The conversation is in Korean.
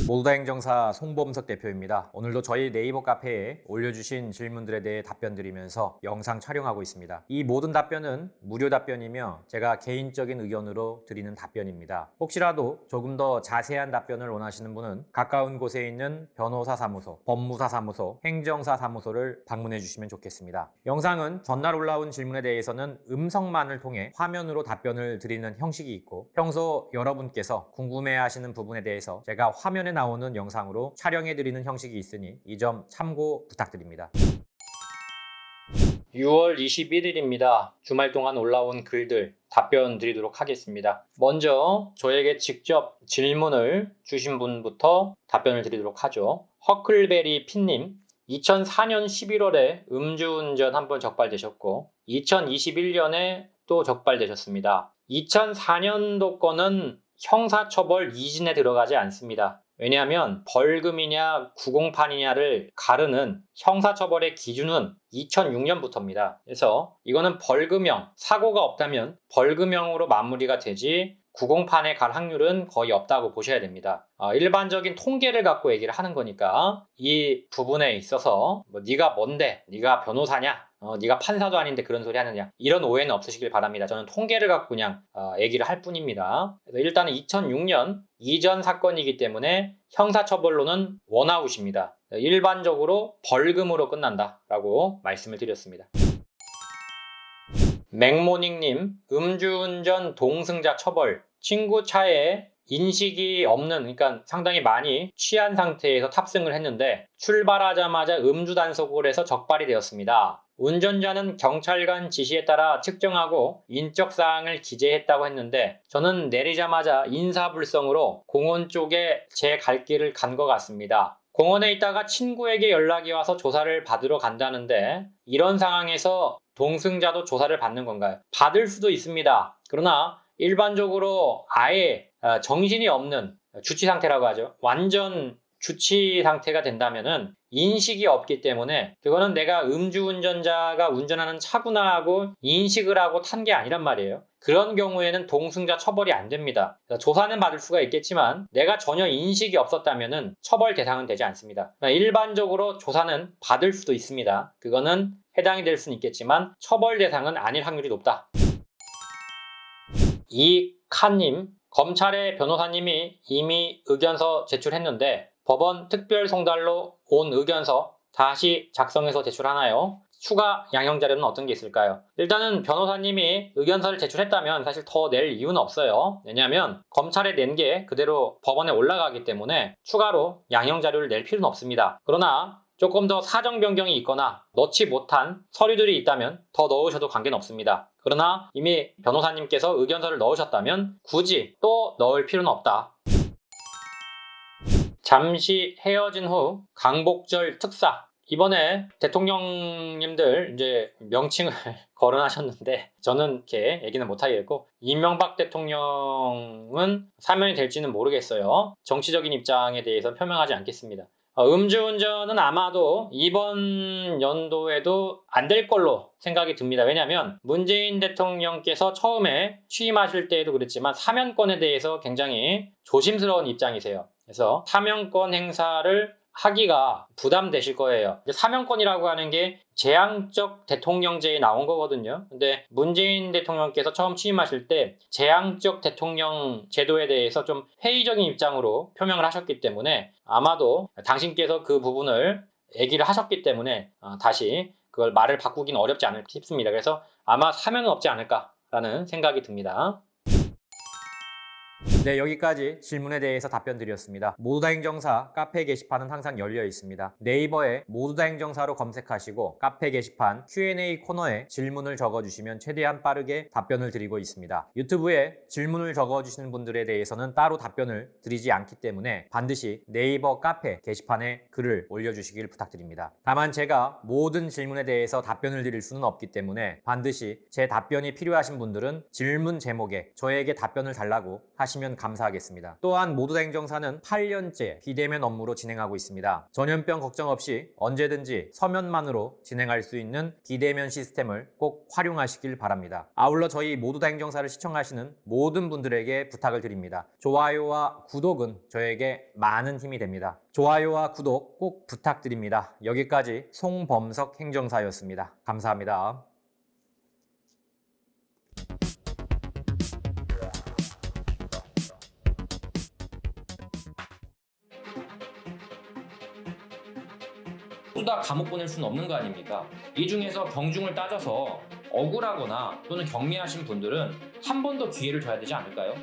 모두다행정사 송범석 대표입니다. 오늘도 저희 네이버 카페에 올려주신 질문들에 대해 답변 드리면서 영상 촬영하고 있습니다. 이 모든 답변은 무료 답변이며 제가 개인적인 의견으로 드리는 답변입니다. 혹시라도 조금 더 자세한 답변을 원하시는 분은 가까운 곳에 있는 변호사 사무소, 법무사 사무소, 행정사 사무소를 방문해 주시면 좋겠습니다. 영상은 전날 올라온 질문에 대해서는 음성만을 통해 화면으로 답변을 드리는 형식이 있고, 평소 여러분께서 궁금해하시는 부분에 대해서 제가 화면에 나오는 영상으로 촬영해드리는 형식이 있으니 이 점 참고 부탁드립니다. 6월 21일입니다. 주말 동안 올라온 글들 답변 드리도록 하겠습니다. 먼저 저에게 직접 질문을 주신 분부터 답변을 드리도록 하죠. 허클베리 핀님, 2004년 11월에 음주운전 한번 적발되셨고 2021년에 또 적발되셨습니다. 2004년도 거는 형사처벌 이진에 들어가지 않습니다. 왜냐하면 벌금이냐 구공판이냐를 가르는 형사처벌의 기준은 2006년부터입니다. 그래서 이거는 벌금형, 사고가 없다면 벌금형으로 마무리가 되지 구공판에 갈 확률은 거의 없다고 보셔야 됩니다. 일반적인 통계를 갖고 얘기를 하는 거니까 이 부분에 있어서 네가 뭔데, 네가 변호사냐, 네가 판사도 아닌데 그런 소리 하느냐, 이런 오해는 없으시길 바랍니다. 저는 통계를 갖고 그냥 얘기를 할 뿐입니다. 그래서 일단은 2006년 이전 사건이기 때문에 형사처벌로는 원아웃입니다. 일반적으로 벌금으로 끝난다라고 말씀을 드렸습니다. 맥모닝님, 음주운전 동승자 처벌, 친구 차에 인식이 없는, 그러니까 상당히 많이 취한 상태에서 탑승을 했는데 출발하자마자 음주 단속을 해서 적발이 되었습니다. 운전자는 경찰관 지시에 따라 측정하고 인적사항을 기재했다고 했는데 저는 내리자마자 인사불성으로 공원 쪽에 제 갈 길을 간 것 같습니다. 공원에 있다가 친구에게 연락이 와서 조사를 받으러 간다는데 이런 상황에서 동승자도 조사를 받는 건가요? 받을 수도 있습니다. 그러나 일반적으로 아예 정신이 없는 주치 상태라고 하죠. 완전 주치 상태가 된다면은 인식이 없기 때문에 그거는 내가 음주운전자가 운전하는 차구나 하고 인식을 하고 탄 게 아니란 말이에요. 그런 경우에는 동승자 처벌이 안 됩니다. 조사는 받을 수가 있겠지만 내가 전혀 인식이 없었다면은 처벌 대상은 되지 않습니다. 일반적으로 조사는 받을 수도 있습니다. 그거는 해당이 될 수는 있겠지만 처벌 대상은 아닐 확률이 높다. 이칸님, 검찰의 변호사님이 이미 의견서 제출했는데 법원 특별 송달로 온 의견서 다시 작성해서 제출하나요? 추가 양형 자료는 어떤 게 있을까요? 일단은 변호사님이 의견서를 제출했다면 사실 더 낼 이유는 없어요. 왜냐하면 검찰에 낸 게 그대로 법원에 올라가기 때문에 추가로 양형 자료를 낼 필요는 없습니다. 그러나 조금 더 사정 변경이 있거나 넣지 못한 서류들이 있다면 더 넣으셔도 관계는 없습니다. 그러나 이미 변호사님께서 의견서를 넣으셨다면 굳이 또 넣을 필요는 없다. 잠시 헤어진 후 강복절 특사. 이번에 대통령님들 이제 명칭을 거론하셨는데 저는 이렇게 얘기는 못하겠고 이명박 대통령은 사면이 될지는 모르겠어요. 정치적인 입장에 대해서 표명하지 않겠습니다. 음주운전은 아마도 이번 연도에도 안 될 걸로 생각이 듭니다. 왜냐하면 문재인 대통령께서 처음에 취임하실 때에도 그랬지만 사면권에 대해서 굉장히 조심스러운 입장이세요. 그래서 사면권 행사를 하기가 부담되실 거예요. 사면권이라고 하는 게 재앙적 대통령제에 나온 거거든요. 근데 문재인 대통령께서 처음 취임하실 때 재앙적 대통령 제도에 대해서 좀 회의적인 입장으로 표명을 하셨기 때문에 아마도 당신께서 그 부분을 얘기를 하셨기 때문에 다시 그걸 말을 바꾸기는 어렵지 않을까 싶습니다. 그래서 아마 사면은 없지 않을까라는 생각이 듭니다. 네, 여기까지 질문에 대해서 답변 드렸습니다. 모두다행정사 카페 게시판은 항상 열려 있습니다. 네이버에 모두다행정사로 검색하시고 카페 게시판 Q&A 코너에 질문을 적어주시면 최대한 빠르게 답변을 드리고 있습니다. 유튜브에 질문을 적어주시는 분들에 대해서는 따로 답변을 드리지 않기 때문에 반드시 네이버 카페 게시판에 글을 올려주시길 부탁드립니다. 다만 제가 모든 질문에 대해서 답변을 드릴 수는 없기 때문에 반드시 제 답변이 필요하신 분들은 질문 제목에 저에게 답변을 달라고 하시면 주시면 감사하겠습니다. 또한 모두다 행정사는 8년째 비대면 업무로 진행하고 있습니다. 전염병 걱정 없이 언제든지 서면만으로 진행할 수 있는 비대면 시스템을 꼭 활용하시길 바랍니다. 아울러 저희 모두다 행정사를 시청하시는 모든 분들에게 부탁을 드립니다. 좋아요와 구독은 저에게 많은 힘이 됩니다. 좋아요와 구독 꼭 부탁드립니다. 여기까지 송범석 행정사였습니다. 감사합니다. 모두 다 감옥 보낼 수는 없는 거 아닙니까? 이 중에서 경중을 따져서 억울하거나 또는 경미하신 분들은 한 번 더 기회를 줘야 되지 않을까요?